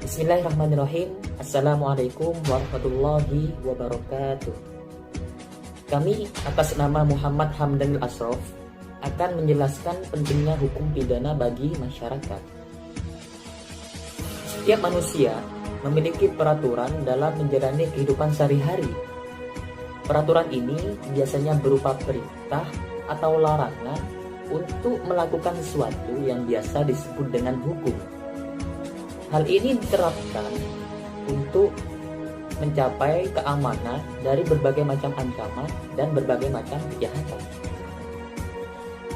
Bismillahirrahmanirrahim. Assalamualaikum warahmatullahi wabarakatuh. Kami atas nama Muhammad Hamdanil Ashraf akan menjelaskan pentingnya hukum pidana bagi masyarakat. Setiap manusia memiliki peraturan dalam menjalani kehidupan sehari-hari. Peraturan ini biasanya berupa perintah atau larangan untuk melakukan sesuatu yang biasa disebut dengan hukum. Hal ini diterapkan untuk mencapai keamanan dari berbagai macam ancaman dan berbagai macam kejahatan.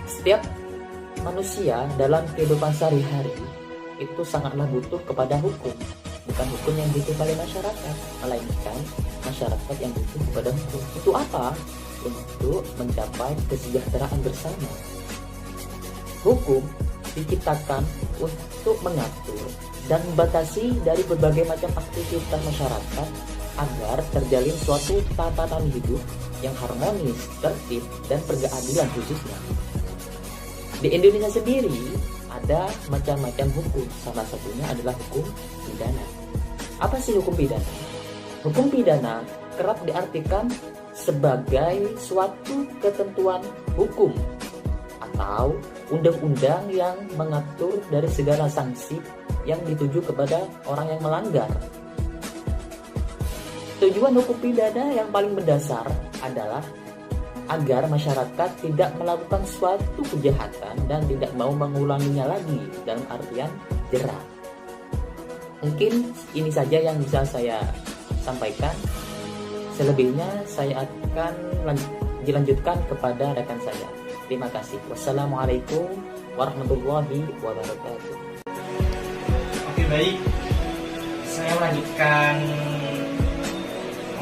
Setiap manusia dalam kehidupan sehari-hari itu sangatlah butuh kepada hukum. Bukan hukum yang butuh pada masyarakat, melainkan masyarakat yang butuh kepada hukum. Untuk apa? Untuk mencapai kesejahteraan bersama. Hukum diciptakan untuk mengatur dan membatasi dari berbagai macam aktivitas masyarakat agar terjalin suatu tatanan hidup yang harmonis, tertib, dan berkeadilan khususnya. Di Indonesia sendiri ada macam-macam hukum, salah satunya adalah hukum pidana. Apa sih hukum pidana? Hukum pidana kerap diartikan sebagai suatu ketentuan hukum atau undang-undang yang mengatur dari segala sanksi yang dituju kepada orang yang melanggar. Tujuan hukum pidana yang paling mendasar adalah agar masyarakat tidak melakukan suatu kejahatan dan tidak mau mengulanginya lagi, dalam artian jerah. Mungkin ini saja yang bisa saya sampaikan. Selebihnya saya akan dilanjutkan kepada rekan saya. Terima kasih. Wassalamualaikum warahmatullahi wabarakatuh. Oke, baik. Saya melanjutkan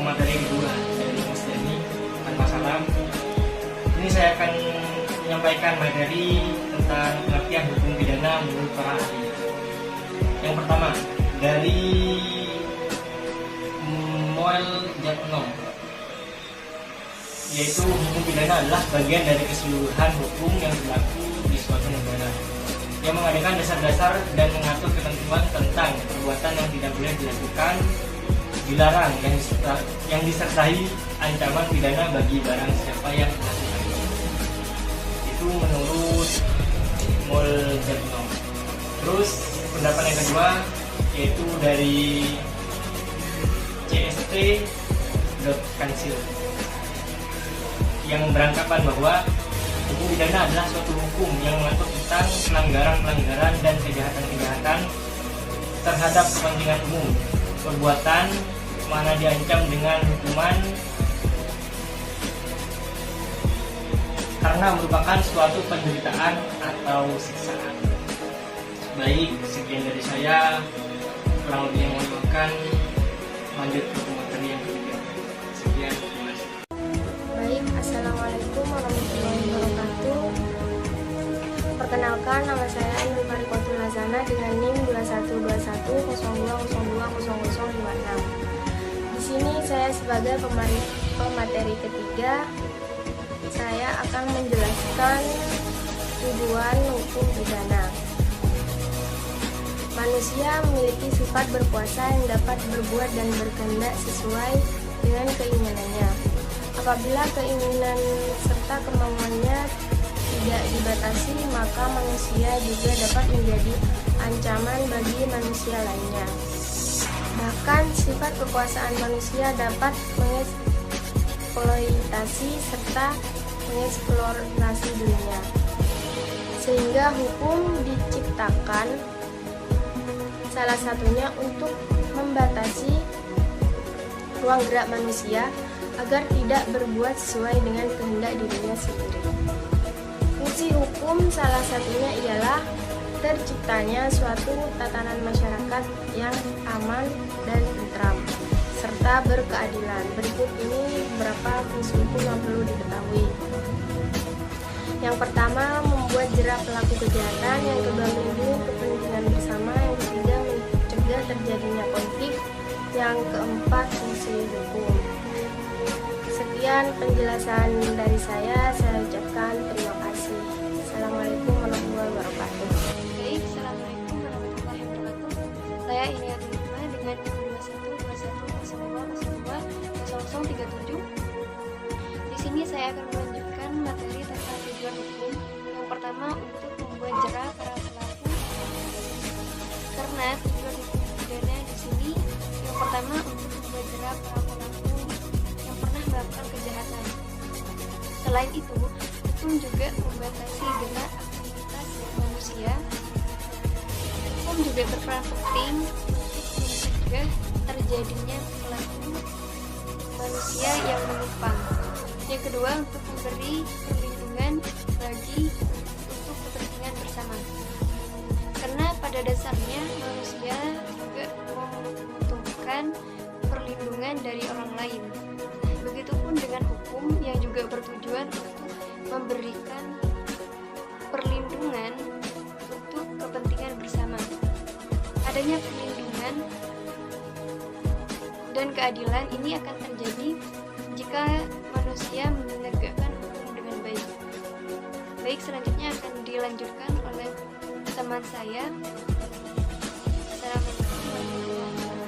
materi kedua dari Mas Dani tanpa salam. Ini saya akan menyampaikan materi tentang pengertian hukum pidana menurut para ahli. Yang pertama, dari Moel Jatno, yaitu hukum pidana adalah bagian dari keseluruhan hukum yang berlaku di suatu negara, yang mengadakan dasar-dasar dan mengatur ketentuan tentang perbuatan yang tidak boleh dilakukan, dilarang, yang disertai ancaman pidana bagi barang siapa yang melakukannya. Itu menurut Moldavno. Terus pendapat yang kedua yaitu dari CST.Council yang beranggapan bahwa hukum pidana adalah suatu hukum yang mengatur tentang pelanggaran-pelanggaran dan kejahatan-kejahatan terhadap kepentingan umum. Perbuatan mana diancam dengan hukuman karena merupakan suatu penderitaan atau siksaan. Baik, sekian dari saya. Kurang lebih yang mohon maaf. Lanjut ke materi yang ketiga. Sekian, terima kasih. Baik, Assalamualaikum warahmatullahi wabarakatuh. Perkenalkan, nama saya Ainul Farikotul Lazana dengan NIM 212102020056. Di sini saya sebagai pemateri ketiga, saya akan menjelaskan tujuan hukum pidana. Manusia memiliki sifat berkuasa yang dapat berbuat dan berkehendak sesuai dengan keinginannya. Apabila keinginan serta kemauannya tidak dibatasi, maka manusia juga dapat menjadi ancaman bagi manusia lainnya. Bahkan sifat kekuasaan manusia dapat mengeksploitasi serta mengeksplorasi dunia. Sehingga hukum diciptakan salah satunya untuk membatasi ruang gerak manusia agar tidak berbuat sesuai dengan kehendak dirinya sendiri. Fungsi hukum salah satunya ialah terciptanya suatu tatanan masyarakat yang aman dan tentram serta berkeadilan. Berikut ini beberapa fungsi hukum yang perlu diketahui. Yang pertama, membuat jerak pelaku kejahatan. Yang kedua, melindungi kepentingan bersama. Yang ketiga, mencegah terjadinya konflik. Yang keempat, fungsi hukum. Sekian penjelasan dari saya ucapkan terima kasih. Assalamualaikum warahmatullahi wabarakatuh. Assalamualaikum warahmatullahi wabarakatuh. Saya Iniati Selain itu, hukum juga membatasi gerak aktivitas manusia. Hukum juga berperan penting untuk mencegah terjadinya perilaku manusia yang menyimpang. Yang kedua, untuk memberi perlindungan bagi untuk kepentingan bersama. Karena pada dasarnya manusia juga membutuhkan perlindungan dari orang lain. Begitupun dengan hukum yang juga bertujuan untuk memberikan perlindungan untuk kepentingan bersama. Adanya perlindungan dan keadilan ini akan terjadi jika manusia menegakkan hukum dengan baik. Baik, selanjutnya akan dilanjutkan oleh teman saya. Assalamualaikum warahmatullahi wabarakatuh.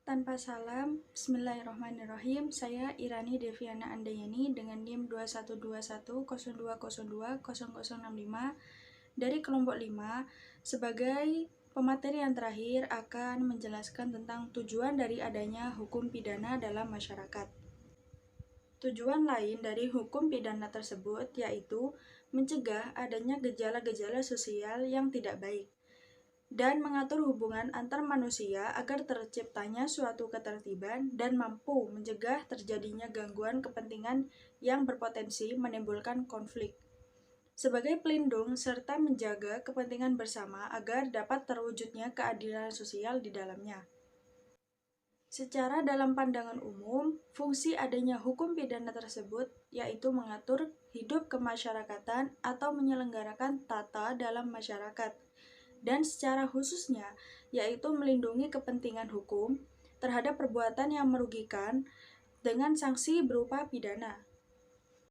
Tanpa salam, bismillahirrahmanirrahim. Saya Irani Deviana Andayani dengan NIM 212102020065 dari kelompok 5 sebagai pemateri yang terakhir akan menjelaskan tentang tujuan dari adanya hukum pidana dalam masyarakat. Tujuan lain dari hukum pidana tersebut yaitu mencegah adanya gejala-gejala sosial yang tidak baik dan mengatur hubungan antar manusia agar terciptanya suatu ketertiban dan mampu mencegah terjadinya gangguan kepentingan yang berpotensi menimbulkan konflik. Sebagai pelindung serta menjaga kepentingan bersama agar dapat terwujudnya keadilan sosial di dalamnya. Secara dalam pandangan umum, fungsi adanya hukum pidana tersebut yaitu mengatur hidup kemasyarakatan atau menyelenggarakan tata dalam masyarakat, dan secara khususnya yaitu melindungi kepentingan hukum terhadap perbuatan yang merugikan dengan sanksi berupa pidana.